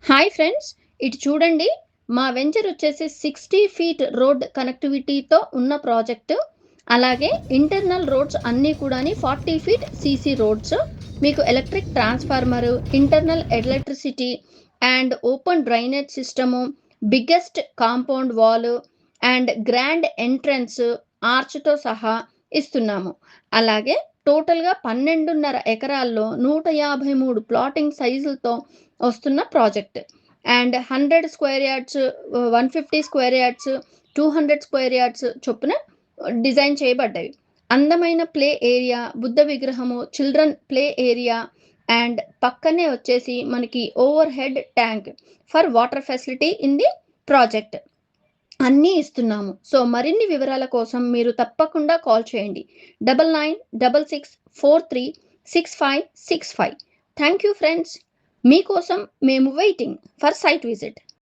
Hi friends, ఇటు చూడండి. మా వెంచర్ వచ్చేసి 60 ఫీట్ రోడ్ కనెక్టివిటీతో ఉన్న ప్రాజెక్టు. అలాగే ఇంటర్నల్ రోడ్స్ అన్నీ కూడాని 40 ఫీట్ సీసీ రోడ్స్. మీకు electric transformer, internal electricity and open drainage system, biggest compound wall and grand entrance ఆర్చ్‌తో సహా ఇస్తున్నాము. అలాగే టోటల్‌గా 12.5 ఎకరాల్లో 153 ప్లాటింగ్ సైజులతో వస్తున్న project. And 100 square yards, 150 square yards, 200 square yards చొప్పున డిజైన్ చేయబడ్డవి. అందమైన ప్లే ఏరియా, బుద్ధ విగ్రహము, చిల్డ్రన్ ప్లే ఏరియా అండ్ పక్కనే వచ్చేసి మనకి over head tank for water facility in the project అన్నీ ఇస్తున్నాము. సో మరిన్ని వివరాల కోసం మీరు తప్పకుండా కాల్ చేయండి. 9966436565. Thank you friends. మీకోసం మేము వెయిటింగ్ ఫర్ సైట్ విజిట్.